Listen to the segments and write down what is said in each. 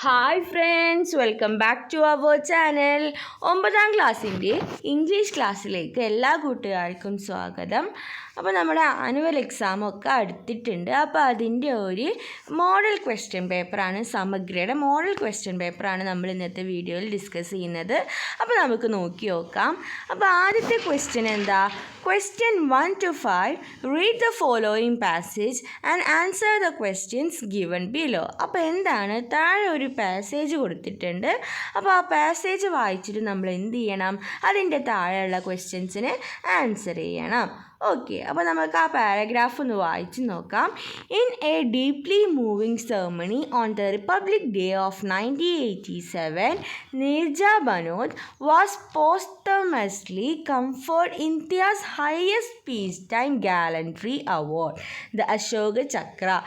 Hi friends, welcome back to our channel. 9ാം ക്ലാസ്സിൻ്റെ English ക്ലാസ്സിലേക്ക് എല്ലാ കൂട്ടുകാർക്കും സ്വാഗതം. അപ്പോൾ നമ്മുടെ ആനുവൽ എക്സാമൊക്കെ അടുത്തിട്ടുണ്ട്. അപ്പോൾ അതിൻ്റെ ഒരു മോഡൽ ക്വസ്റ്റ്യൻ പേപ്പറാണ്, സമഗ്രയുടെ മോഡൽ ക്വസ്റ്റ്യൻ പേപ്പറാണ് നമ്മൾ ഇന്നത്തെ വീഡിയോയിൽ ഡിസ്കസ് ചെയ്യുന്നത്. അപ്പോൾ നമുക്ക് നോക്കി നോക്കാം. അപ്പോൾ ആദ്യത്തെ ക്വസ്റ്റ്യൻ എന്താ? Question 1 to 5. Read the following passage and answer the questions given below. അപ്പോൾ എന്താണ്? താഴെ ഒരു പാസേജ് കൊടുത്തിട്ടുണ്ട്. അപ്പോൾ ആ പാസേജ് വായിച്ചിട്ട് നമ്മൾ എന്ത് ചെയ്യണം? അതിൻ്റെ താഴെയുള്ള ക്വസ്റ്റ്യൻസിന് ആൻസർ ചെയ്യണം. ഓക്കെ, അപ്പോൾ നമുക്ക് ആ പാരഗ്രാഫ് ഒന്ന് വായിച്ച് നോക്കാം. In a deeply moving ceremony on the Republic Day of 1987, Neerja Bhanot was posthumously conferred India's highest peacetime gallantry award, the Ashoka Chakra.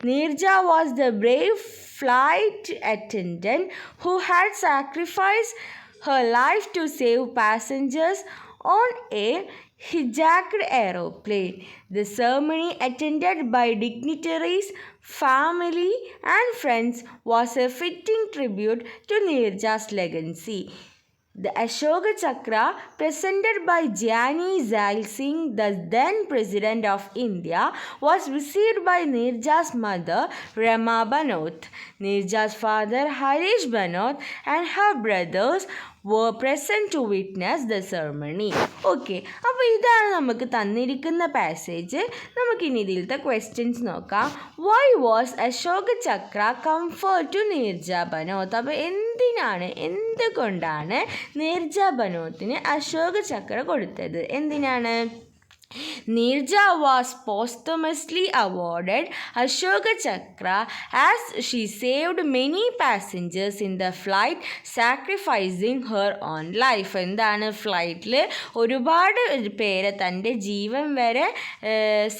Neerja was the brave flight attendant who had sacrificed her life to save passengers on a hijacked aeroplane. The ceremony, attended by dignitaries, family and friends, was a fitting tribute to Neerja's legacy. The Ashoka Chakra, presented by Jani Zail Singh, the then President of India, was received by Neerja's mother, Rama Banot. Neerja's father, Harish Banot, and her brothers were present to witness the ceremony. Okay, അപ്പോൾ ഇതാണ് നമുക്ക് തന്നിരിക്കുന്ന passage. നമുക്കിനി ഇതിലത്തെ questions നോക്കാം. Why was Ashoka Chakra conferred to Neerja Bhanot? അപ്പോൾ എന്തുകൊണ്ടാണ് നീർജ ബനോത്തിന് അശോക ചക്ര കൊടുത്തത്? എന്തിനാണ്? Neerja was posthumously awarded Ashoka Chakra as she saved many passengers in the flight, sacrificing her own life. എന്താണ്? ഫ്ലൈറ്റിൽ ഒരുപാട് പേരെ തൻ്റെ ജീവൻ വരെ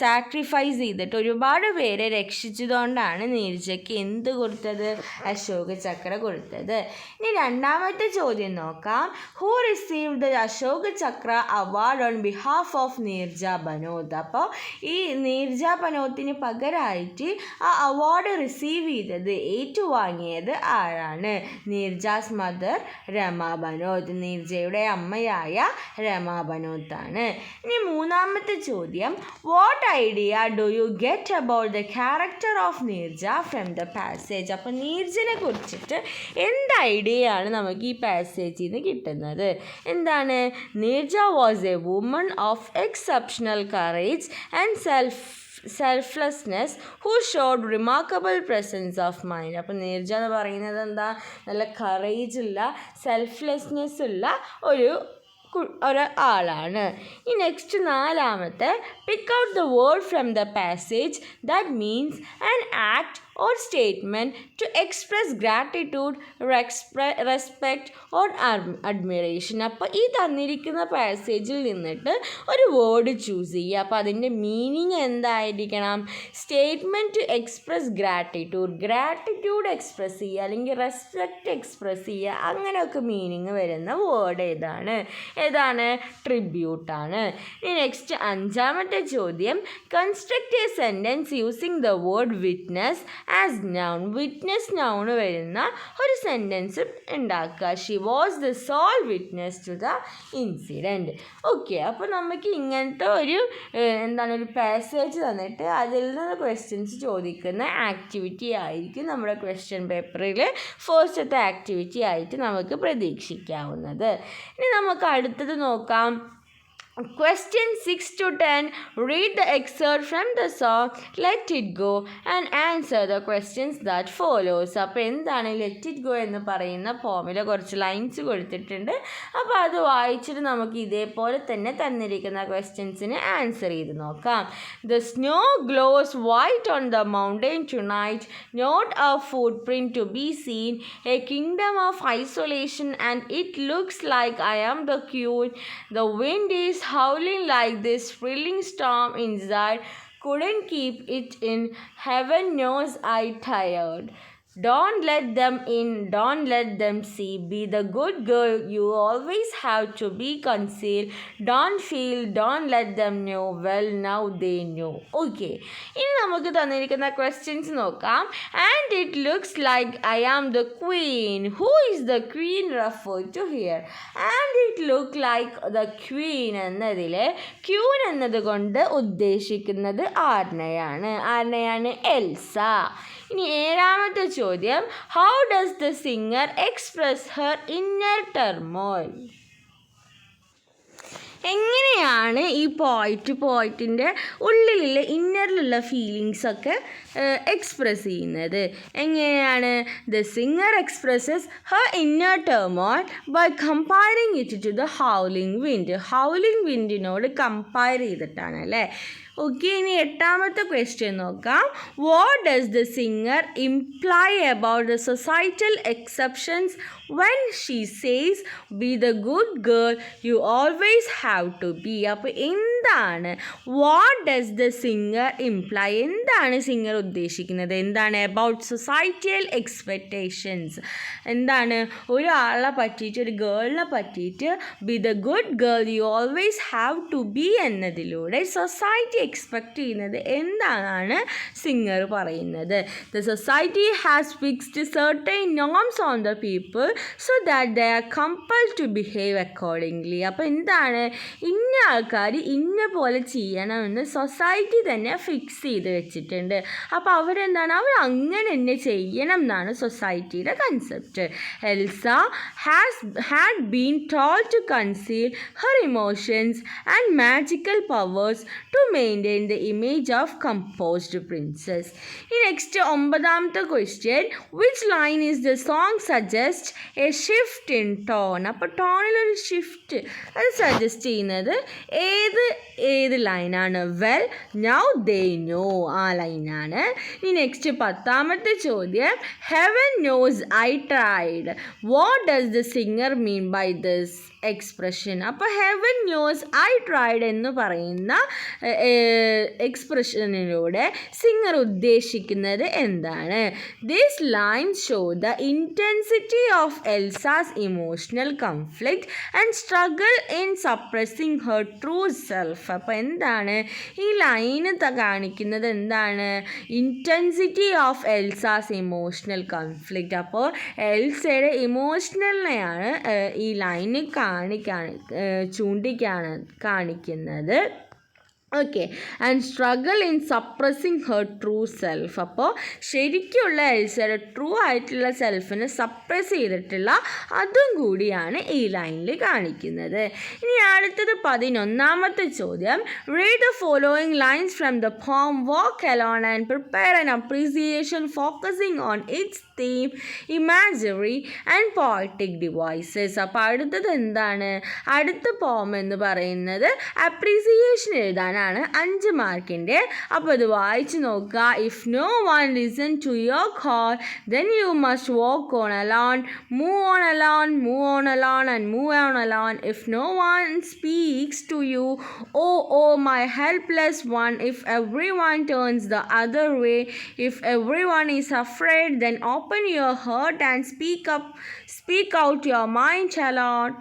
സാക്രിഫൈസ് ചെയ്തിട്ട് ഒരുപാട് പേരെ രക്ഷിച്ചതുകൊണ്ടാണ് നീർജയ്ക്ക് എന്ത് കൊടുത്തത്? അശോക ചക്ര കൊടുത്തത്. ഇനി രണ്ടാമത്തെ ചോദ്യം നോക്കാം. Who received the Ashoka Chakra award on behalf of Neerja Bhanot? അപ്പോൾ ഈ നീർജ ബനോത്തിന് പകരമായിട്ട് ആ അവാർഡ് റിസീവ് ചെയ്തത്, ഏറ്റുവാങ്ങിയത് ആരാണ്? നീർജാസ് മദർ രമാ ബനോത്ത്, നീർജയുടെ അമ്മയായ രമാ ബനോത്താണ്. ഇനി മൂന്നാമത്തെ ചോദ്യം. What idea do you get about the character of Neerja from the passage? അപ്പോൾ നീർജനെ കുറിച്ചിട്ട് എന്ത് ഐഡിയയാണ് നമുക്ക് ഈ പാസേജിൽ നിന്ന് കിട്ടുന്നത്? എന്താണ്? Neerja was A woman of exceptional courage and selflessness who showed remarkable presence of mind. അപ്പോൾ നീർജ എന്ന് പറയുന്നത് എന്താ? നല്ല കറേജ് ഉള്ള, സെൽഫ്ലെസ്നെസ് ഉള്ള ഒരാളാണ്. ഈ നെക്സ്റ്റ് നാലാമത്തെ. പിക്ക് out the word from the passage that means an act or statement to express gratitude, respect or admiration. അപ്പോൾ ഈ തന്നിരിക്കുന്ന പാസേജിൽ നിന്നിട്ട് ഒരു വേർഡ് ചൂസ് ചെയ്യുക. അപ്പോൾ അതിൻ്റെ മീനിങ് എന്തായിരിക്കണം? Statement to express gratitude express ചെയ്യുക, അല്ലെങ്കിൽ റെസ്പെക്റ്റ് എക്സ്പ്രസ് ചെയ്യുക, അങ്ങനെയൊക്കെ മീനിങ് വരുന്ന വേർഡ് ഏതാണ്? ട്രിബ്യൂട്ടാണ്. ഇനി നെക്സ്റ്റ് അഞ്ചാമത്തെ ചോദ്യം. Construct a sentence using the word witness as noun. Witness noun വരുന്ന ഒരു സെൻറ്റൻസ് ഉണ്ടാക്കുക. She was the sole witness to the incident. Okay, അപ്പോൾ നമുക്ക് ഇങ്ങനത്തെ ഒരു പാസേജ് തന്നിട്ട് അതിൽ നിന്ന് ക്വസ്റ്റ്യൻസ് ചോദിക്കുന്ന ആക്ടിവിറ്റി ആയിരിക്കും നമ്മുടെ ക്വസ്റ്റ്യൻ പേപ്പറിൽ ഫസ്റ്റത്തെ ആക്ടിവിറ്റി ആയിട്ട് നമുക്ക് പ്രതീക്ഷിക്കാവുന്നത്. ഇനി നമുക്ക് അടുത്തത് നോക്കാം. Question 6 to 10. Read the excerpt from the song Let It Go and answer the questions that follows. അപ്പോൾ എന്താണ് Let It Go എന്ന് പറയുന്ന ഫോമിൽ കുറച്ച് ലൈൻസ് കൊടുത്തിട്ടുണ്ട്. അപ്പോൾ അത് വായിച്ചിട്ട് നമുക്ക് ഇതേപോലെ തന്നെ തന്നിരിക്കുന്ന ക്വസ്റ്റ്യൻസിന് ആൻസർ ചെയ്ത് നോക്കാം. The snow glows white on the mountain tonight, not a footprint to be seen, a kingdom of isolation, and it looks like I am the queen. The wind is howling like this thrilling storm inside, couldn't keep it in, heaven knows I tired. Don't let them in, don't let them see. Be the good girl you always have to be concealed. Don't feel, don't let them know. Well, now they know. Okay. ഇനി നമുക്ക് തന്നിരിക്കുന്ന questions നോക്കാം. And it looks like I am the queen. Who is the queen refer to here? And it look like the queen എന്നതിൽ queen എന്നത് കൊണ്ട് ഉദ്ദേശിക്കുന്നത് ആരെയാണ്? Elsa. ഇനി ഏഴാമത്തെ ചോദ്യം, how does the singer express her inner turmoil? എങ്ങനെയാണ് ഈ പോയിറ്റിൻ്റെ ഉള്ളിലുള്ള ഇന്നറിലുള്ള ഫീലിങ്സൊക്കെ എക്സ്പ്രസ് ചെയ്യുന്നത്? എങ്ങനെയാണ്? The singer expresses her inner turmoil by comparing it to the howling wind. Howling വിൻഡിനോട് കമ്പയർ ചെയ്തിട്ടാണ് അല്ലേ? ഓക്കെ. ഇനി എട്ടാമത്തെ ക്വസ്റ്റ്യൻ നോക്കാം. What does the singer imply about the societal exceptions when she says be the good girl you always have to be? അപ്പോൾ എന്താണ് what does the singer imply? എന്താണ് singer ഉദ്ദേശിക്കുന്നത്? എന്താണ് അബൌട്ട് സൊസൈറ്റിയൽ എക്സ്പെക്റ്റേഷൻസ്? എന്താണ് ഒരാളെ പറ്റിയിട്ട്, ഒരു ഗേളിനെ പറ്റിയിട്ട് be the good girl you always have to be എന്നതിലൂടെ സൊസൈറ്റി എക്സ്പെക്റ്റ് ചെയ്യുന്നത് എന്താണ് സിംഗർ പറയുന്നത്? The society has fixed certain norms on the people so that they are compelled to behave accordingly. അപ്പോൾ എന്താണ്? ഇന്ന ആൾക്കാർ ഇന്ന പോലെ ചെയ്യണമെന്ന് സൊസൈറ്റി തന്നെ ഫിക്സ് ചെയ്ത് വെച്ചിട്ടുണ്ട്. അപ്പോൾ അവരെന്താണ്? അവർ അങ്ങനെ തന്നെ ചെയ്യണം എന്നാണ് സൊസൈറ്റിയുടെ concept. Elsa had been told to conceal her emotions and magical powers to maintain the image of composed princess. ഈ നെക്സ്റ്റ് ഒമ്പതാമത്തെ question, which line is the song suggest a shift in tone? അപ്പോൾ ടോണിലൊരു shift അത് suggest ചെയ്യുന്നത് ഏത് ലൈനാണ്? Well now they know, ആ ലൈനാണ്. ഈ നെക്സ്റ്റ് പത്താമത്തെ ചോദ്യം, heaven knows I tried. What does the singer mean by this expression? അപ്പോൾ ഹെവൻ നോസ് ഐ ട്രൈഡ് എന്ന് പറയുന്ന എക്സ്പ്രഷനിലൂടെ സിംഗർ ഉദ്ദേശിക്കുന്നത് എന്താണ്? This line show the intensity of Elsa's emotional conflict and struggle in suppressing her true self. അപ്പോൾ എന്താണ് ഈ ലൈന് കാണിക്കുന്നത്? എന്താണ്? Intensity of Elsa's emotional conflict. അപ്പോൾ എൽസയുടെ ഇമോഷണലിനെയാണ് ഈ ലൈന് കാണിക്കുന്നത്. Okay. And struggle in suppressing her true self. അപ്പോൾ ശരിക്കുള്ള എൽസയുടെ ട്രൂ ആയിട്ടുള്ള സെൽഫിനെ സപ്രസ് ചെയ്തിട്ടുള്ള അതും കൂടിയാണ് ഈ ലൈനിൽ കാണിക്കുന്നത്. ഇനി അടുത്തത് 11ാമത്തെ ചോദ്യം, read the following lines from the poem walk alone and prepare an appreciation focusing on its theme, imaginary and poetic devices. അപ്പോൾ അടുത്തത് എന്താണ്? അടുത്ത പോം എന്ന് പറയുന്നത് അപ്രീസിയേഷൻ എഴുതാനാണ്, 5 മാർക്കിൻ്റെ. അപ്പോൾ ഇത് വായിച്ച് നോക്കുക. If no one listen to your call then you must walk on alone, move on alone, move on alone and move on alone. If no one speaks to you, oh my helpless one. If everyone turns the other way, if everyone is afraid then open your heart and speak out your mind alone.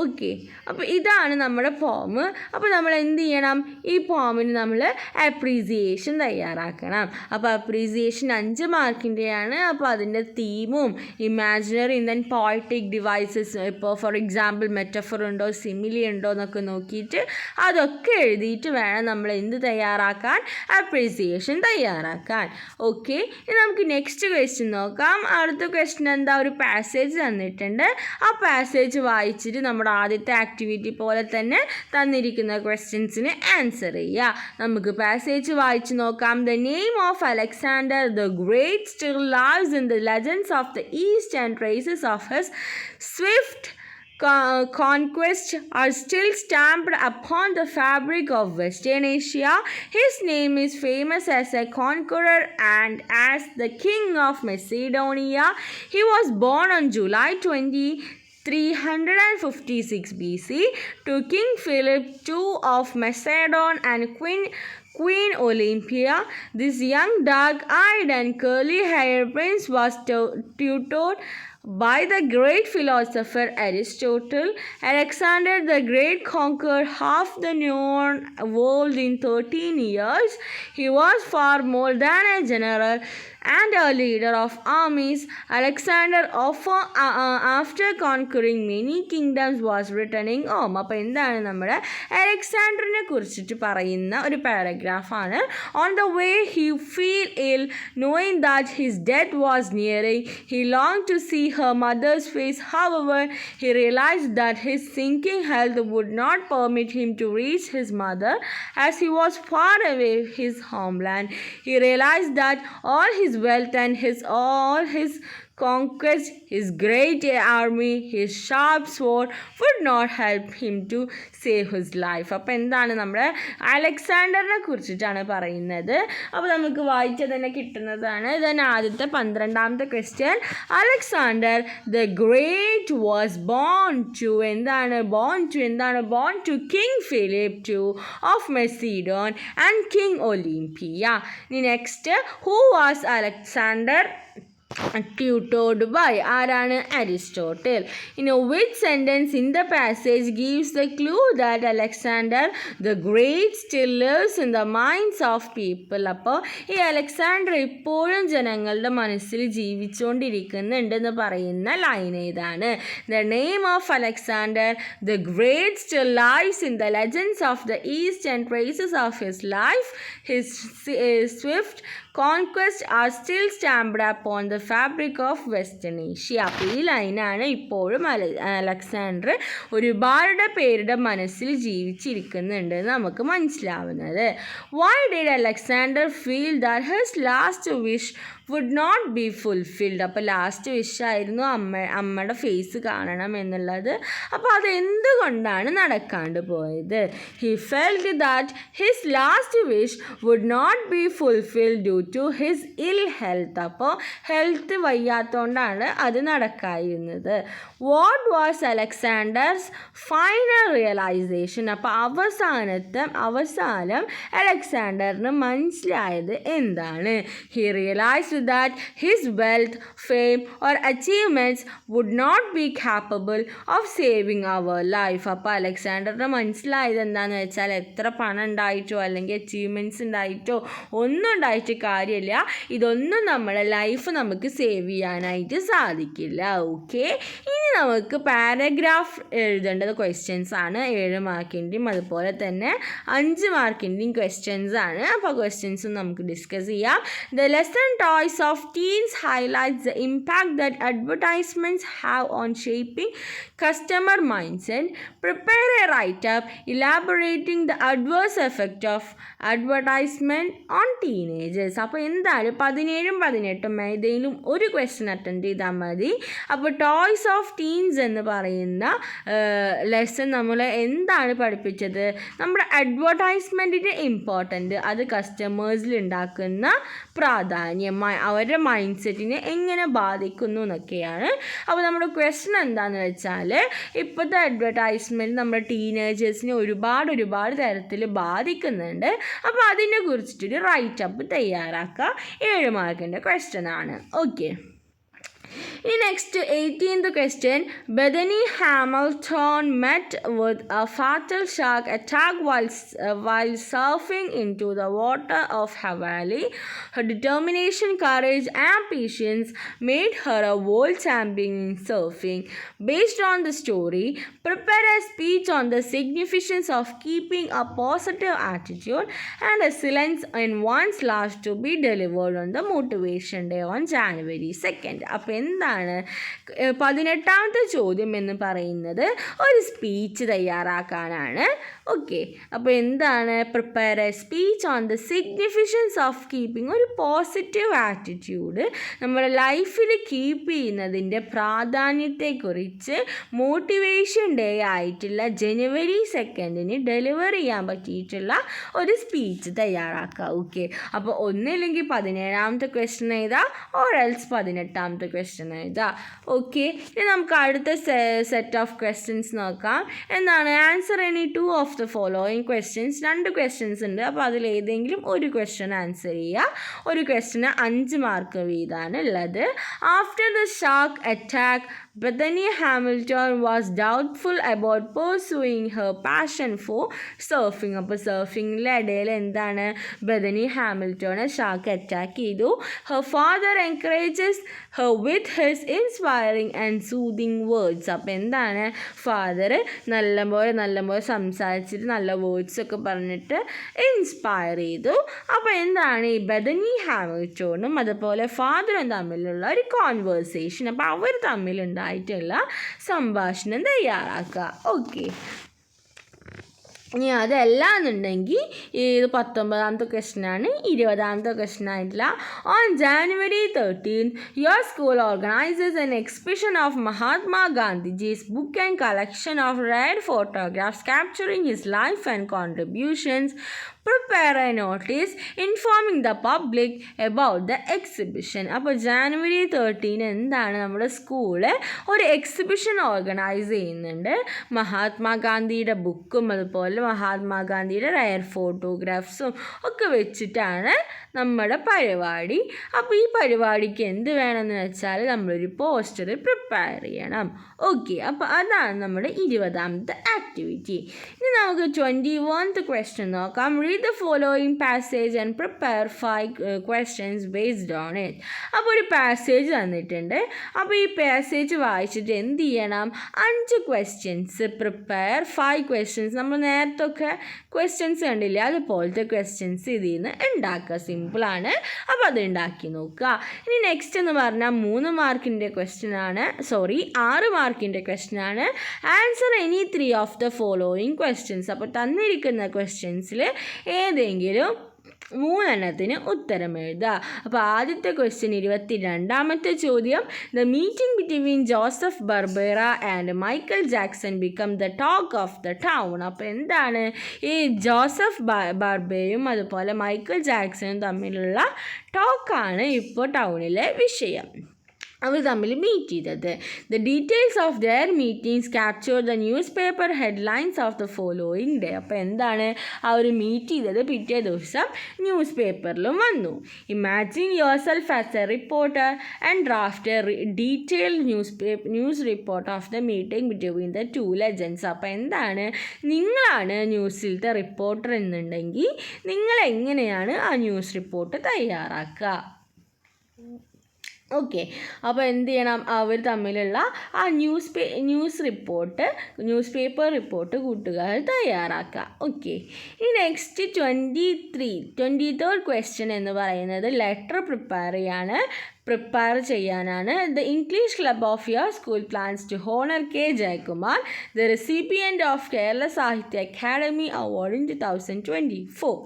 Okay. അപ്പോൾ ഇതാണ് നമ്മുടെ പോം. അപ്പോൾ നമ്മൾ എന്ത് ചെയ്യണം? ഈ പോമിന് നമ്മൾ അപ്രീസിയേഷൻ തയ്യാറാക്കണം. അപ്പോൾ അപ്രീസിയേഷൻ 5 മാർക്കിൻ്റെയാണ്. അപ്പോൾ അതിൻ്റെ തീമും ഇമാജിനറി ദെൻ പോയറ്റിക് ഡിവൈസസ്, ഇപ്പോൾ ഫോർ എക്സാമ്പിൾ മെറ്റഫർ ഉണ്ടോ സിമിലി ഉണ്ടോ എന്നൊക്കെ നോക്കിയിട്ട് അതൊക്കെ എഴുതിയിട്ട് വേണം നമ്മൾ എന്ത് തയ്യാറാക്കാൻ? അപ്രീസിയേഷൻ തയ്യാറാക്കാൻ. ഓക്കെ. ഇനി നമുക്ക് നെക്സ്റ്റ് ക്വസ്റ്റ്യൻ നോക്കാം. അടുത്ത ക്വസ്റ്റ്യൻ എന്താ? ഒരു പാസേജ് തന്നിട്ടുണ്ട്. ആ പാസേജ് വായിച്ചിട്ട് നമ്മുടെ ആദ്യത്തെ ആക്ടിവിറ്റി പോലെ തന്നെ തന്നിരിക്കുന്ന ക്വസ്റ്റ്യൻസിന് ആൻസർ ചെയ്യുക. നമുക്ക് പാസേജ് വായിച്ച് നോക്കാം. The name of Alexander the great still lives in the legends of the east and traces of his Swift conquests are still stamped upon the fabric of Western Asia. His name is famous as a conqueror and as the king of Macedonia. He was born on July 20, 356 BC to King Philip II of Macedon and Queen Olympia. This young dark-eyed and curly-haired prince was tutored by the great philosopher Aristotle. Alexander the Great conquered half the known world in 13 years. He was far more than a general and a leader of armies. Alexander, after conquering many kingdoms, was returning home. അപ്പോൾ എന്താണ് നമ്മുടെ അലക്സാണ്ടറിനെ കുറിച്ചിട്ട് പറയുന്ന ഒരു പാരഗ്രാഫാണ്. On the way he fell ill, knowing that his death was nearing. He longed to see her mother's face. However, he realized that his sinking health would not permit him to reach his mother as he was far away from his homeland. He realized that all his wealth and all his conquest, his great army, his sharp sword would not help him to save his life. അപ്പോൾ എന്താണ് നമ്മുടെ അലക്സാണ്ടറിനെ കുറിച്ചിട്ടാണ് പറയുന്നത്. അപ്പോൾ നമുക്ക് വായിച്ചാൽ തന്നെ കിട്ടുന്നതാണ്. then ആദ്യത്തെ 12ാമത്തെ question, Alexander the Great was born to King Philip II of Macedon and King Olympia. Next, who was Alexander tutored by? ആരാണ്? Aristotle. Which sentence in the passage gives the clue that Alexander the Great still lives in the minds of people? അപ്പോൾ ഈ Alexander ഇപ്പോഴും ജനങ്ങളുടെ മനസ്സിൽ ജീവിച്ചുകൊണ്ടിരിക്കുന്നുണ്ടെന്ന് പറയുന്ന line ഏതാണ്? The name of Alexander the Great still lies in the legends of the East, and traces of his life, his swift conquests are still stamped upon the fabric of Western Asia. അപ്പോൾ ഈ ലൈനാണ് ഇപ്പോഴും Alexander ഒരുപാട് പേരുടെ മനസ്സിൽ ജീവിച്ചിരിക്കുന്നുണ്ടെന്ന് നമുക്ക് മനസ്സിലാവുന്നത്. Why did Alexander feel that his last wish would not be fulfilled? അപ്പോൾ ലാസ്റ്റ് വിഷായിരുന്നു അമ്മയുടെ ഫേസ് കാണണം എന്നുള്ളത്. അപ്പോൾ അത് എന്തുകൊണ്ടാണ് നടക്കാണ്ട് പോയത്? He felt that his last wish would not be fulfilled due to his ill health. അപ്പോൾ ഹെൽത്ത് വയ്യാത്തതുകൊണ്ടാണ് അത് നടക്കായിരുന്നത്. What was Alexander's final realization? അപ്പോൾ അവസാനം അലക്സാണ്ടറിന് മനസ്സിലായത് എന്താണ്? He realized that his wealth, fame or achievements would not be capable of saving our life. അപ്പോൾ അലക്സാണ്ടറിന് മനസ്സിലായത് എന്താണെന്ന് വെച്ചാൽ എത്ര പണം ഉണ്ടായിട്ടോ അല്ലെങ്കിൽ അച്ചീവ്മെൻറ്റ്സ് ഉണ്ടായിട്ടോ ഒന്നും ഉണ്ടായിട്ട് കാര്യമില്ല, ഇതൊന്നും നമ്മളെ ലൈഫ് നമുക്ക് സേവ് ചെയ്യാനായിട്ട് സാധിക്കില്ല. ഓക്കെ, ഇനി നമുക്ക് പാരഗ്രാഫ് എഴുതേണ്ടത് ക്വസ്റ്റ്യൻസ് ആണ്. 7 മാർക്കിൻ്റെയും അതുപോലെ തന്നെ 5 മാർക്കിൻ്റെയും ക്വസ്റ്റ്യൻസ് ആണ്. അപ്പോൾ ക്വസ്റ്റ്യൻസ് നമുക്ക് ഡിസ്കസ് ചെയ്യാം. The lesson choice of teens highlights the impact that advertisements have on shaping customer mindset. Prepare a write-up elaborating the adverse effect of advertisement on teenagers. അപ്പോൾ എന്താണ് 17ഉം 18ഉം ഏതെങ്കിലും ഒരു ക്വസ്റ്റ്യൻ അറ്റൻഡ് ചെയ്താൽ മതി. അപ്പോൾ ടോയ്സ് ഓഫ് ടീൻസ് എന്ന് പറയുന്ന lesson നമ്മൾ എന്താണ് പഠിപ്പിച്ചത്? നമ്മുടെ അഡ്വർടൈസ്മെൻറ്റിൻ്റെ ഇമ്പോർട്ടൻ്റ്, അത് കസ്റ്റമേഴ്സിൽ ഉണ്ടാക്കുന്ന പ്രാധാന്യം, അവരുടെ മൈൻഡ് സെറ്റിനെ എങ്ങനെ ബാധിക്കുന്നു എന്നൊക്കെയാണ്. അപ്പോൾ നമ്മുടെ ക്വസ്റ്റ്യൻ എന്താണെന്ന് വെച്ചാൽ, ഇപ്പോഴത്തെ അഡ്വർടൈസ്മെൻറ്റ് നമ്മുടെ ടീനേജേഴ്സിനെ ഒരുപാട് തരത്തിൽ ബാധിക്കുന്നുണ്ട്. അപ്പോൾ അതിനെ കുറിച്ചിട്ടൊരു റൈറ്റപ്പ് തയ്യാറാക്കുക. 7 മാർക്കിൻ്റെ ക്വസ്റ്റ്യൻ ആണ്. Okay, next 18th question, Bethany Hamilton met with a fatal shark attack while surfing into the water of Hawaii. Her determination, courage and patience made her a world champion in surfing. Based on the story, prepare a speech on the significance of keeping a positive attitude and resilience in one's life to be delivered on the Motivation Day on January 2nd. അപ്പോൾ എന്താണ് 18ാമത്തെ ചോദ്യം എന്ന് പറയുന്നത്? ഒരു speech തയ്യാറാക്കാനാണ്. Okay, അപ്പോൾ എന്താണ്? Prepare A speech on the significance of keeping, ഒരു positive attitude നമ്മുടെ ലൈഫിൽ കീപ്പ് ചെയ്യുന്നതിൻ്റെ പ്രാധാന്യത്തെക്കുറിച്ച് മോട്ടിവേഷൻ ഡേ ആയിട്ടുള്ള ജനുവരി 2nd ഡെലിവർ ചെയ്യാൻ പറ്റിയിട്ടുള്ള ഒരു സ്പീച്ച് തയ്യാറാക്കുക. ഓക്കെ, അപ്പോൾ ഒന്നില്ലെങ്കിൽ 17ാമത്തെ ക്വസ്റ്റ്യൻ എഴുതാം, ഓർ എൽസ് 18ാമത്തെ ക്വസ്റ്റ്യൻ എഴുതുക. ഓക്കെ, ഇനി നമുക്ക് അടുത്ത സെറ്റ് ഓഫ് ക്വസ്റ്റ്യൻസ് നോക്കാം. എന്താണ്? Answer any 2 of the following questions. 2 questions ഉണ്ട്. അപ്പോൾ അതിലേതെങ്കിലും ഒരു ക്വസ്റ്റ്യൻ ആൻസർ ചെയ്യുക. ഒരു ക്വസ്റ്റ്യന് 5 മാർക്ക് വീതമാണ് ഉള്ളത്. After the shark attack, Bethany Hamilton was doubtful about pursuing her passion for surfing. അപ്പോൾ സർഫിങ്ങിൻ്റെ ഇടയിൽ എന്താണ്? ബെഥനി ഹാമിൽട്ടനെ ഷാർക്ക് അറ്റാക്ക് ചെയ്തു. Her father encourages her with his inspiring and soothing words. അപ്പോൾ എന്താണ്? ഫാദർ നല്ലപോലെ സംസാരിച്ചിട്ട് നല്ല വേർഡ്സ് ഒക്കെ പറഞ്ഞിട്ട് ഇൻസ്പയർ ചെയ്തു. അപ്പോൾ എന്താണ്? ഈ ബെഥനി ഹാമിൽട്ടനും അതുപോലെ ഫാദറും തമ്മിലുള്ള ഒരു കോൺവേഴ്സേഷൻ. അപ്പോൾ അവർ തമ്മിലുണ്ടായിട്ടുള്ള സംഭാഷണം തയ്യാറാക്കുക. ഓക്കെ, ഇനി അതല്ല എന്നുണ്ടെങ്കിൽ ഇത് 19ാമത്തെ ക്വസ്റ്റ്യനാണ്. 20ാമത്തെ ക്വസ്റ്റ്യൻ ആയിട്ടില്ല. On January 13th, your school organizes an exhibition of Mahatma Gandhiji's book and collection of rare photographs capturing his life and contributions. Prepare a notice informing the public about the exhibition. അപ്പോൾ January 13 എന്താണ്? നമ്മുടെ school ഒരു exhibition organise ചെയ്യുന്നുണ്ട്. മഹാത്മാഗാന്ധിയുടെ ബുക്കും അതുപോലെ മഹാത്മാഗാന്ധിയുടെ rare ഫോട്ടോഗ്രാഫ്സും ഒക്കെ വെച്ചിട്ടാണ് നമ്മുടെ പരിപാടി. അപ്പോൾ ഈ പരിപാടിക്ക് എന്ത് വേണമെന്ന് വെച്ചാൽ നമ്മളൊരു പോസ്റ്റർ പ്രിപ്പയർ ചെയ്യണം. ഓക്കെ, അപ്പോൾ അതാണ് നമ്മുടെ 20ാമത്തെ ആക്ടിവിറ്റി. ഇനി നമുക്ക് 21th ക്വസ്റ്റ്യൻ നോക്കാം. Read the following passage and prepare 5 questions based on it. അപ്പോൾ ഒരു പാസേജ് തന്നിട്ടുണ്ട്. അപ്പോൾ ഈ പാസേജ് വായിച്ചിട്ട് എന്ത് ചെയ്യണം? 5 ക്വസ്റ്റ്യൻസ് പ്രിപ്പയർ, 5 ക്വസ്റ്റ്യൻസ്. നമ്മൾ നേരത്തൊക്കെ ക്വസ്റ്റ്യൻസ് കണ്ടില്ലേ, അതുപോലത്തെ ക്വസ്റ്റ്യൻസ് ഇതിൽ നിന്ന് ഉണ്ടാക്കുക. സിമ്പിളാണ്. അപ്പോൾ അത് ഉണ്ടാക്കി നോക്കുക. ഇനി നെക്സ്റ്റ് എന്ന് പറഞ്ഞാൽ 3 മാർക്കിൻ്റെ ക്വസ്റ്റ്യൻ ആണ്. 6 മാർക്കിൻ്റെ ക്വസ്റ്റ്യൻ ആണ്. Answer any 3 of the following questions. അപ്പോൾ തന്നിരിക്കുന്ന ക്വസ്റ്റ്യൻസിൽ ഏതെങ്കിലും 3 ഉത്തരം എഴുതുക. അപ്പോൾ ആദ്യത്തെ ക്വസ്റ്റ്യൻ 22ാമത്തെ ചോദ്യം. The meeting between Joseph Barbera and Michael Jackson become the talk of the town. അപ്പോൾ എന്താണ്? ഈ ജോസഫ് ബർബേയും അതുപോലെ മൈക്കൽ ജാക്സണും തമ്മിലുള്ള ടോക്കാണ് ഇപ്പോൾ ടൗണിലെ വിഷയം. അവർ തമ്മിൽ മീറ്റ് ചെയ്തത്. The details of their meetings capture the news paper headlines of the following day. അപ്പോൾ എന്താണ്? അവർ മീറ്റ് ചെയ്തത് പിറ്റേ ദിവസം ന്യൂസ് പേപ്പറിലും വന്നു. Imagine your self as A reporter and draft A detailed news report of the meeting between the 2 legends. അപ്പോൾ എന്താണ്? നിങ്ങളാണ് ന്യൂസിലത്തെ reporter എന്നുണ്ടെങ്കിൽ നിങ്ങൾ എങ്ങനെയാണ് ആ ന്യൂസ് റിപ്പോർട്ട് തയ്യാറാക്കുക? ഓക്കെ, അപ്പോൾ എന്ത് ചെയ്യണം? അവർ തമ്മിലുള്ള ആ ന്യൂസ് പേപ്പർ റിപ്പോർട്ട് കൂട്ടുകാർ തയ്യാറാക്കുക. ഓക്കെ, ഇനി നെക്സ്റ്റ് 23rd ക്വസ്റ്റ്യൻ എന്ന് പറയുന്നത് ലെറ്റർ പ്രിപ്പയർ ചെയ്യാനാണ്. The English club of your school plans to honour K Jayakumar, the recipient of Kerala Sahitya Akademi award in 2024.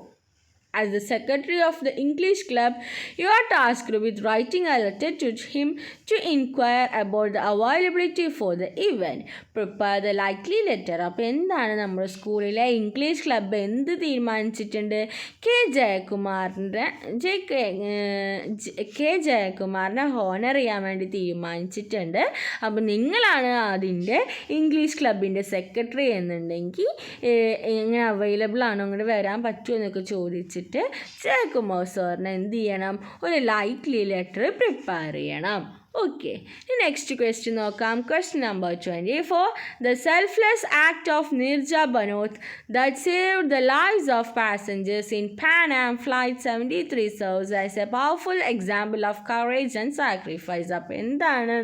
As the secretary of the English club, you are tasked with writing a letter to him to inquire about the availability for the event. Prepare the likely letter. അപ്പോൾ എന്താണ്? നമ്മുടെ സ്കൂളിലെ English club എന്ത് തീരുമാനിച്ചിട്ടുണ്ട്? K ജയകുമാറിനെ honour ചെയ്യാൻ വേണ്ടി തീരുമാനിച്ചിട്ടുണ്ട്. അപ്പോൾ നിങ്ങളാണ് അതിൻ്റെ ഇംഗ്ലീഷ് ക്ലബിൻ്റെ സെക്രട്ടറി എന്നുണ്ടെങ്കിൽ എങ്ങനെ അവൈലബിൾ ആണോ, അങ്ങോട്ട് വരാൻ പറ്റുമോ എന്നൊക്കെ ചോദിച്ചിട്ട് ജയകുമാർ സാറിന് എന്ത് ചെയ്യണം? ഒരു ലൈക്ലി ലെറ്റർ പ്രിപ്പയർ ചെയ്യണം. ഓക്കെ, നെക്സ്റ്റ് ക്വസ്റ്റ്യൻ നോക്കാം. Question number 24. The selfless act of Nirja Bhanot that saved the lives of passengers in Pan Am Flight 73 serves as a powerful example of courage and sacrifice. അപ്പോൾ എന്താണ്?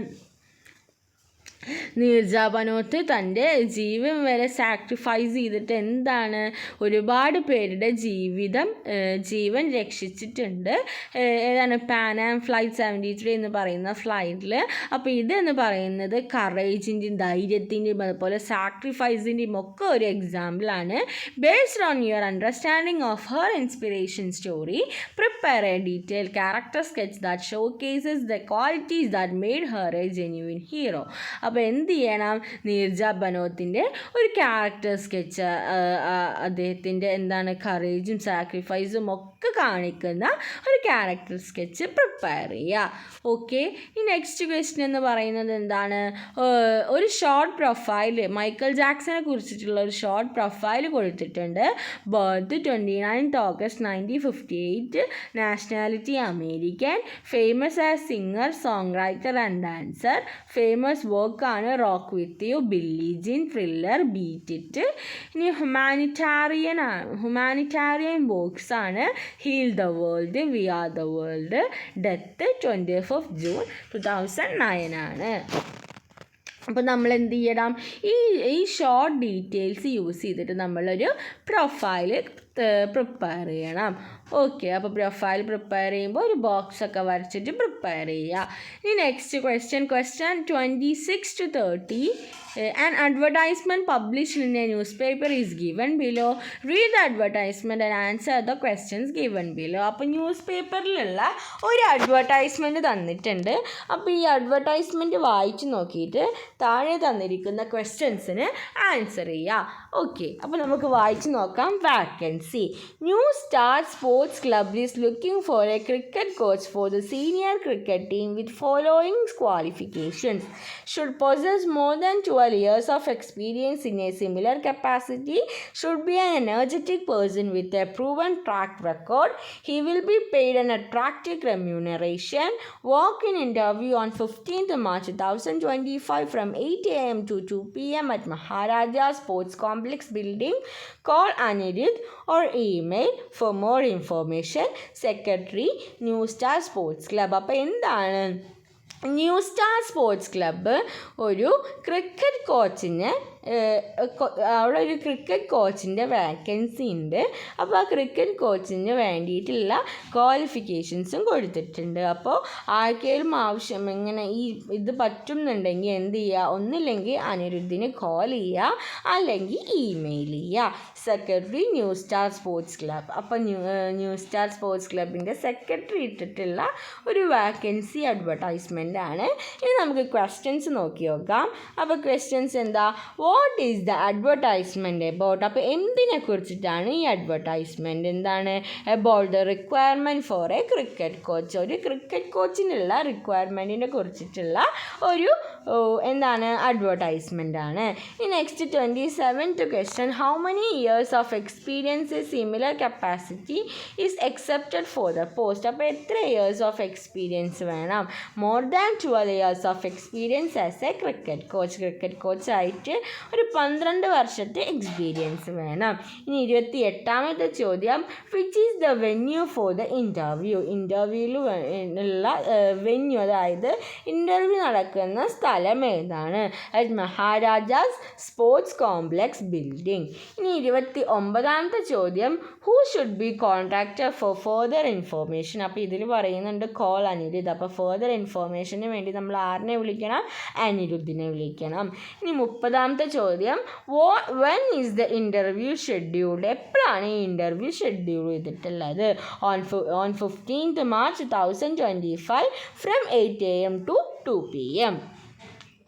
നീർജ ബനോത്ത് തൻ്റെ ജീവൻ വരെ sacrifice ചെയ്തിട്ട് എന്താണ്? ഒരുപാട് പേരുടെ ജീവൻ രക്ഷിച്ചിട്ടുണ്ട്. ഏതാണ്? പാനാം ഫ്ലൈറ്റ് 73 എന്ന് പറയുന്ന ഫ്ലൈറ്റിൽ. അപ്പോൾ ഇതെന്ന് പറയുന്നത് കറേജിൻ്റെയും ധൈര്യത്തിൻ്റെയും അതുപോലെ സാക്രിഫൈസിൻ്റെയും ഒക്കെ ഒരു എക്സാമ്പിളാണ്. Based on your understanding of her inspiration story, prepare A detail character sketch that show cases the qualities that made her A genuine hero. അപ്പോൾ അപ്പോൾ എന്ത് ചെയ്യണം, നീർജ ബനോത്തിൻ്റെ ഒരു ക്യാരക്ടർ സ്കെച്ച്, അദ്ദേഹത്തിൻ്റെ എന്താണ് കറേജും സാക്രിഫൈസും ഒക്കെ കാണിക്കുന്ന ഒരു ക്യാരക്ടർ സ്കെച്ച് പ്രിപ്പയർ ചെയ്യുക. ഓക്കെ. ഈ നെക്സ്റ്റ് ക്വസ്റ്റ്യൻ എന്ന് പറയുന്നത് എന്താണ്, ഒരു ഷോർട്ട് പ്രൊഫൈൽ മൈക്കൽ ജാക്സനെ കുറിച്ചിട്ടുള്ള ഒരു ഷോർട്ട് പ്രൊഫൈൽ കൊടുത്തിട്ടുണ്ട്. Birth 29 August 1958, nationality American, famous as singer, song writer and dancer. Famous വർക്കാണ് rock with you, Billie Jean, Thriller, beat it. ഇനി ഹ്യൂമാനിറ്റാരിയൻ വർക്ക്സ് ആണ് heal the world, we are the world. Death 25 June 2009 ആണ്. അപ്പോൾ നമ്മൾ എന്ത് ചെയ്യണം, ഈ short details use ചെയ്തിട്ട് നമ്മളൊരു പ്രൊഫൈൽ പ്രിപ്പയർ ചെയ്യണം. ഓക്കെ. അപ്പോൾ പ്രൊഫൈൽ പ്രിപ്പയർ ചെയ്യുമ്പോൾ ഒരു ബോക്സൊക്കെ വരച്ചിട്ട് പ്രിപ്പയർ ചെയ്യുക. ഇനി next question 26 to 30. An advertisement published in a newspaper is given below. Read the advertisement and answer the questions given below. അപ്പോൾ ന്യൂസ് പേപ്പറിലുള്ള ഒരു അഡ്വർടൈസ്മെൻറ്റ് തന്നിട്ടുണ്ട്. അപ്പോൾ ഈ അഡ്വർടൈസ്മെൻറ്റ് വായിച്ച് നോക്കിയിട്ട് താഴെ തന്നിരിക്കുന്ന ക്വസ്റ്റ്യൻസിന് ആൻസർ ചെയ്യുക. ഓക്കെ. അപ്പോൾ നമുക്ക് വായിച്ച് നോക്കാം. Vacancy. New star sports club is looking for a cricket coach for the senior cricket team with following qualifications. Should possess more than 12 years of experience in a similar capacity. Should be an energetic person with a proven track record. He will be paid an attractive remuneration. Walk-in interview on 15th March 2025 from 8 a.m. to 2 p.m. at Maharaja Sports Complex building. Call Anirudh or email for more information. Secretary, New Star Sports Club. അപ്പോൾ എന്താണ് new star sports club? ഒരു cricket കോച്ചിന് അവിടെ ഒരു cricket കോച്ചിൻ്റെ vacancy ഉണ്ട്. അപ്പോൾ ആ cricket കോച്ചിന് വേണ്ടിയിട്ടുള്ള ക്വാളിഫിക്കേഷൻസും കൊടുത്തിട്ടുണ്ട്. അപ്പോൾ ആർക്കെങ്കിലും ആവശ്യം ഇങ്ങനെ ഇത് പറ്റുന്നുണ്ടെങ്കിൽ എന്ത് ചെയ്യുക, ഒന്നില്ലെങ്കിൽ അനിരുദ്ധിന് കോൾ ചെയ്യുക, അല്ലെങ്കിൽ ഇമെയിൽ ചെയ്യുക. Secretary, new star sports club. അപ്പോൾ ന്യൂ സ്റ്റാർ സ്പോർട്സ് ക്ലബിൻ്റെ സെക്രട്ടറി ഇട്ടിട്ടുള്ള ഒരു വാക്കൻസി അഡ്വർടൈസ്മെൻ്റ് ആണ്. ഇനി നമുക്ക് ക്വസ്റ്റ്യൻസ് നോക്കി നോക്കാം. അപ്പോൾ ക്വസ്റ്റ്യൻസ് എന്താ, what is the advertisement about? അപ്പോൾ എന്തിനെ കുറിച്ചിട്ടാണ് ഈ അഡ്വർടൈസ്മെൻറ്റ്? എന്താണ്? About the requirement for a cricket coach. ഒരു ക്രിക്കറ്റ് കോച്ചിനുള്ള റിക്വയർമെൻറ്റിനെ കുറിച്ചിട്ടുള്ള ഒരു എന്താണ് അഡ്വർടൈസ്മെൻ്റ് ആണ്. ഈ next 27th question, how many years of experience similar capacity is expected for the post? അപ്പോൾ എത്ര ഇയേഴ്സ് ഓഫ് എക്സ്പീരിയൻസ് വേണം? More than 12 years of experience as a cricket coach. Cricket കോച്ചായിട്ട് ഒരു 12 വർഷത്തെ എക്സ്പീരിയൻസ് വേണം. ഇനി 28ാമത്തെ ചോദ്യം, which is the venue for the interview? ഇൻ്റർവ്യൂവിൽ ഉള്ള വെന്യൂ, അതായത് ഇൻ്റർവ്യൂ നടക്കുന്ന സ്ഥലം ഏതാണ്? At Maharajas sports complex building. ഇനി 29ാമത്തെ ചോദ്യം, who should be contacted for further information? അപ്പോൾ ഇതിൽ പറയുന്നുണ്ട് കോൾ അനിരുദ്ധ്. അപ്പോൾ ഫർദർ ഇൻഫോർമേഷന് വേണ്ടി നമ്മൾ ആരിനെ വിളിക്കണം? അനിരുദ്ധിനെ വിളിക്കണം. ഇനി 30ാമത്തെ ചോദ്യം, when is the interview scheduled? എപ്പോഴാണ് ഈ ഇൻ്റർവ്യൂ ഷെഡ്യൂൾ ചെയ്തിട്ടുള്ളത്? On 15th March 2025 from 8 a.m. to 2 p.m.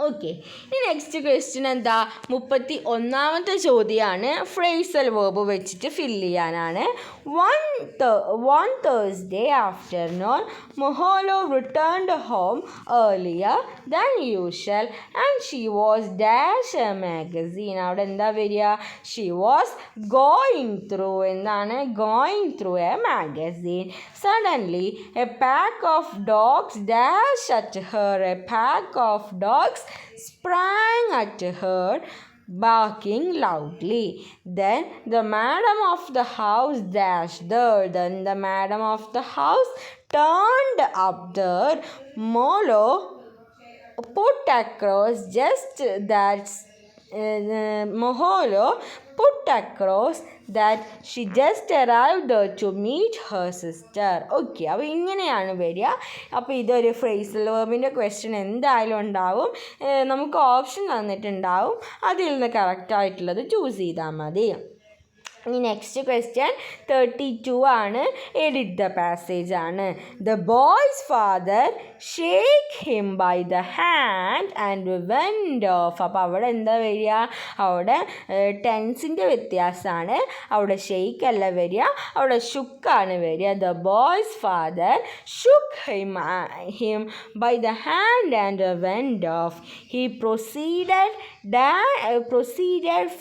Okay. ഇനി നെക്സ്റ്റ് ക്വസ്റ്റ്യൻ എന്താ, 31ാമത്തെ ചോദ്യമാണ്. ഫ്രേസൽ വേർബ് വെച്ചിട്ട് ഫില്ല് ചെയ്യാനാണ്. One Thursday afternoon, Moholo returned home earlier than usual and she was dash a magazine. അവിടെ എന്താ വരിക? She was going through എന്താണ്? Going through a magazine. Suddenly, a pack of dogs dash at her. A pack of dogs sprang at her, barking loudly. Then the madam of the house dashed there. Then the madam of the house turned up there. Molo put across just that Moholo put across that she just arrived there to meet her sister. Okay. അപ്പോൾ ഇങ്ങനെയാണ് വരിക. അപ്പോൾ ഇതൊരു phrasal വേർബിൻ്റെ question എന്തായാലും ഉണ്ടാവും. നമുക്ക് option തന്നിട്ടുണ്ടാവും, അതിൽ നിന്ന് കറക്റ്റായിട്ടുള്ളത് ചൂസ് ചെയ്താൽ മതി. നെക്സ്റ്റ് ക്വസ്റ്റ്യൻ 32 ആണ്. എഡിറ്റ് ദ പാസേജ് ആണ്. The boy's father shake him by the hand and went off. അപ്പോൾ അവിടെ എന്താ വരിക? അവിടെ ടെൻസിൻ്റെ വ്യത്യാസമാണ്. അവിടെ ഷെയ്ക്ക് അല്ല വരിക, അവിടെ ഷുക്കാണ് വരിക. The boy's father shook him by the hand and went off. He proceeded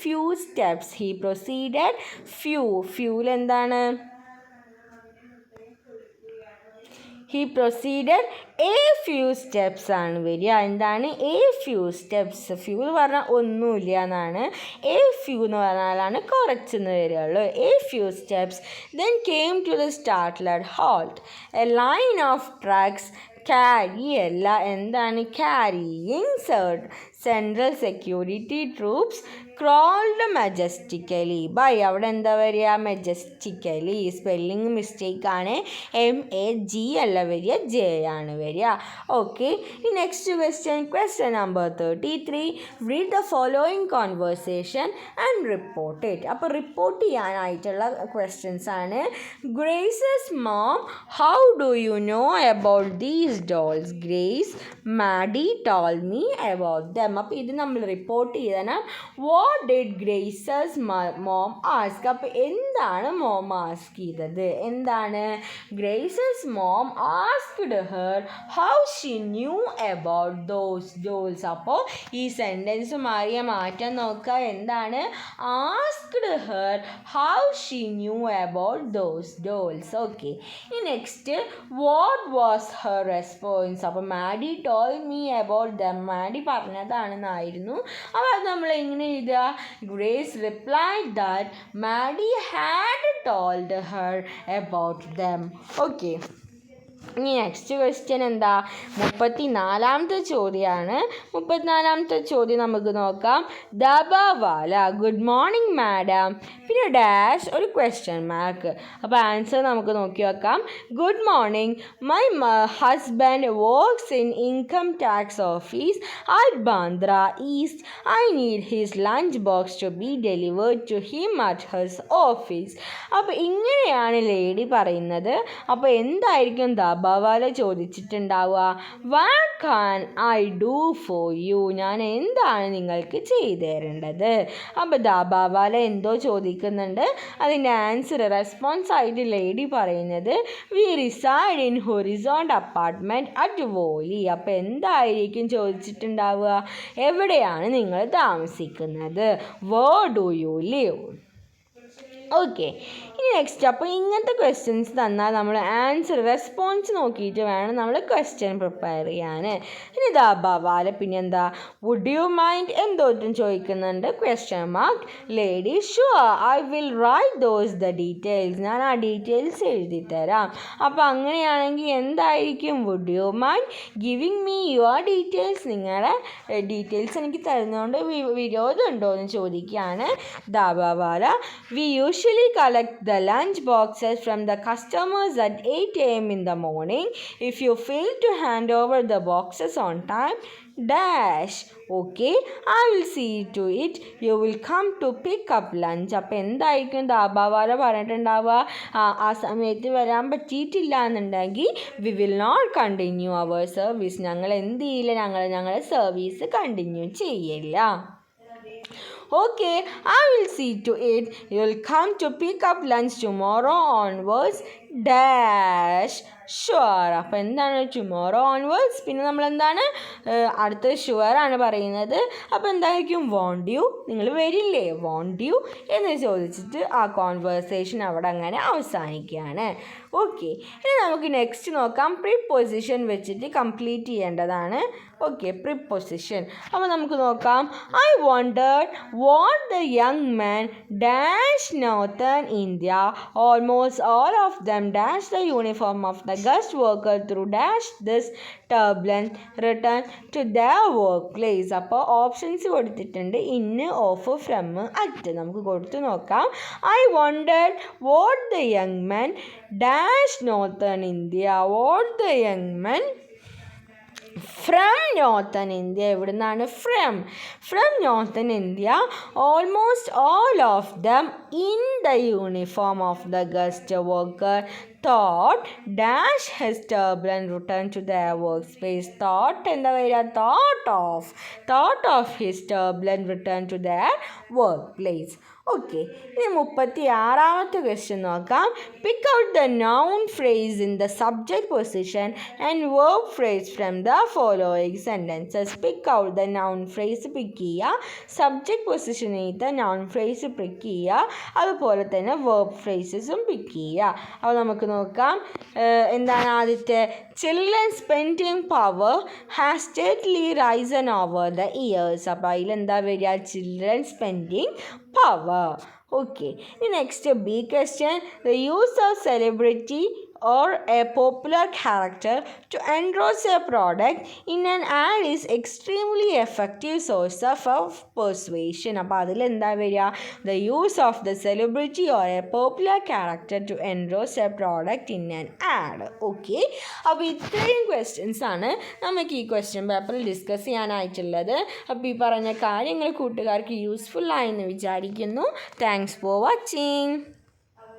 few steps. He proceeded few എന്താണ്? He proceeded a few steps ആണ് വരിക. എന്താണ് എ ഫ്യൂ സ്റ്റെപ്സ്? ഫ്യൂ എന്ന് പറഞ്ഞാൽ ഒന്നുമില്ല എന്നാണ്. എ ഫ്യൂ എന്ന് പറഞ്ഞാലാണ് കുറച്ചെന്ന് വരികയുള്ളൂ. A few steps. Then came to the startled halt. A line of trucks carry അല്ല, എന്താണ് carrying central security troops crawled majestically by. അവിടെ എന്താ വരിക? മെജസ്റ്റിക്കലി. സ്പെല്ലിംഗ് മിസ്റ്റേക്കാണ്. MAG അല്ല വരിക, J ആണ് വരിക. ഓക്കെ, ഈ next question number 33. Read the following conversation and report it. അപ്പോൾ റിപ്പോർട്ട് ചെയ്യാനായിട്ടുള്ള ക്വസ്റ്റ്യൻസ് ആണ്. Grace's mom, how do you know about these dolls? Grace, Maddie told me about them. അപ്പോൾ ഇത് നമ്മൾ റിപ്പോർട്ട് ചെയ്യണം. What did Grace's mom ask? അപ്പോൾ എന്താണ് mom ask ചെയ്തത്? എന്താണ്? Grace's mom asked her how she knew about those dolls. അപ്പോൾ ഈ സെൻറ്റൻസ് മാറ്റാൻ നോക്കുക. എന്താണ്? Asked her how she knew about those dolls. Okay, ഈ next what was her response? അപ്പോൾ Maddie told me about them. Maddie പറഞ്ഞതാണെന്നായിരുന്നു. അപ്പോൾ അത് നമ്മൾ എങ്ങനെ എഴുതുക? Grace replied that Maddie had told her about them. Okay. ഇനി നെക്സ്റ്റ് ക്വസ്റ്റ്യൻ എന്താ? 34ാമത്തെ ചോദ്യമാണ്. 34ാമത്തെ ചോദ്യം നമുക്ക് നോക്കാം. ദബവാല, ഗുഡ് മോർണിംഗ് മാഡം, പിന്നെ ഡാഷ് ഒരു ക്വസ്റ്റ്യൻ മാർക്ക്. അപ്പോൾ ആൻസർ നമുക്ക് നോക്കി വെക്കാം. Good morning, my husband works in income tax office at Bandra East. I need his lunch box to be delivered to him at his office. അപ്പോൾ ഇങ്ങനെയാണ് lady പറയുന്നത്. അപ്പോൾ എന്തായിരിക്കും ദബവാല ചോദിച്ചിട്ടുണ്ടാവുക? What can I do for you? ഞാൻ എന്താണ് നിങ്ങൾക്ക് ചെയ്തു തരേണ്ടത്? അപ്പോൾ ദബവാല എന്തോ ചോദിക്കുന്നുണ്ട്. അതിൻ്റെ ആൻസർ റെസ്പോൺസ് ആയിട്ട് ലേഡി പറയുന്നത് we reside in horizon apartment at Worli. അപ്പോൾ എന്തായിരിക്കും ചോദിച്ചിട്ടുണ്ടാവുക? എവിടെയാണ് നിങ്ങൾ താമസിക്കുന്നത്? Where do you live? Okay, ഇനി നെക്സ്റ്റ്. അപ്പോൾ ഇങ്ങനത്തെ ക്വസ്റ്റ്യൻസ് തന്നാൽ നമ്മൾ ആൻസർ റെസ്പോൺസ് നോക്കിയിട്ട് വേണം നമ്മൾ ക്വസ്റ്റ്യൻ പ്രിപ്പയർ ചെയ്യാൻ. ഇനി ദബവാല പിന്നെന്താ? വുഡ് യു മൈൻഡ് എന്തോട്ടും ചോദിക്കുന്നുണ്ട്. Question mark. Lady sure I will write those the details. ഞാൻ ആ ഡീറ്റെയിൽസ് എഴുതി തരാം. അപ്പോൾ അങ്ങനെയാണെങ്കിൽ എന്തായിരിക്കും? Would you mind giving me your details? നിങ്ങളുടെ ഡീറ്റെയിൽസ് എനിക്ക് തരുന്നതുകൊണ്ട് വിരോധമുണ്ടോ എന്ന് ചോദിക്കുകയാണ് dabbawala. We usually collect the lunch boxes from the customers at 8 a.m. in the morning. If you fail to hand over the boxes on time, dash. Okay, I will see to it you will come to pick up lunch. അപ്പോൾ എന്തായിരിക്കും ദബവാല പറഞ്ഞിട്ടുണ്ടാവുക? ആ സമയത്ത് വരാൻ പറ്റിയിട്ടില്ല എന്നുണ്ടെങ്കിൽ we will not continue our service. ഞങ്ങൾ എന്ത് ചെയ്യില്ല? ഞങ്ങളുടെ സർവീസ് കണ്ടിന്യൂ ചെയ്യില്ല. Okay, I will see to it you will come to pick up lunch tomorrow onwards, dash. Sure. അപ്പോൾ എന്താണ് ടുമോറോ ഓൺവേർഡ്സ്? പിന്നെ നമ്മളെന്താണ് അടുത്ത ഷുവറാണ് പറയുന്നത്. അപ്പോൾ എന്തായിരിക്കും? വോണ്ട് യു, നിങ്ങൾ വരില്ലേ? വോണ്ട് യു എന്ന് ചോദിച്ചിട്ട് ആ കോൺവേഴ്സേഷൻ അവിടെ അങ്ങനെ അവസാനിക്കുകയാണ്. ഓക്കെ, ഇനി നമുക്ക് നെക്സ്റ്റ് നോക്കാം. പ്രിപ്പൊസിഷൻ വെച്ചിട്ട് കംപ്ലീറ്റ് ചെയ്യേണ്ടതാണ്. Okay, preposition. അപ്പോൾ നമുക്ക് നോക്കാം. I wondered what the young man dash northern India almost all of them dash the uniform of the guest worker through dash this turbulent return to their workplace. അപ്പോൾ options കൊടുത്തിട്ടുണ്ട്. In, of, from, at. നമുക്ക് കൊടുത്തു നോക്കാം. I wondered what the young man dash northern India. What the young man from northern India. എവിടെ നിന്നാണ്? From northern India almost all of them in the uniform of the guest worker thought dash has turbulent return to their workspace. Thought എന്താ വരിക? thought of his turbulent return to their workplace. Okay, ഇനി 36ാമത്തെ question നോക്കാം. Pick out the noun phrase in the subject position and verb phrase from the following sentences. Pick out the noun phrase pick ചെയ്യുക, subject പൊസിഷനിൽ noun phrase pick ചെയ്യുക, അതുപോലെ തന്നെ verb ഫ്രേസസും പിക്ക് ചെയ്യുക. അപ്പോൾ നമുക്ക് നോക്കാം. എന്താണ് ആദ്യത്തെ? Children spending power has steadily risen over the years. അപ്പോൾ അതിലെന്താ വരിക? Children spending power. Okay, the next B question, the use of celebrity or a popular character to endorse a product in an ad is extremely effective source of persuasion. അപ്പോൾ അതിൽ എന്താ വരിക? The use of the celebrity or a popular character to endorse a product in an ad. Okay, അപ്പോൾ ഇത്രയും questions ആണ് നമുക്ക് ഈ question പേപ്പറിൽ ഡിസ്കസ് ചെയ്യാനായിട്ടുള്ളത്. അപ്പോൾ ഈ പറഞ്ഞ കാര്യങ്ങൾ കൂട്ടുകാർക്ക് യൂസ്ഫുൾ ആയെന്ന് വിചാരിക്കുന്നു. Thanks for watching.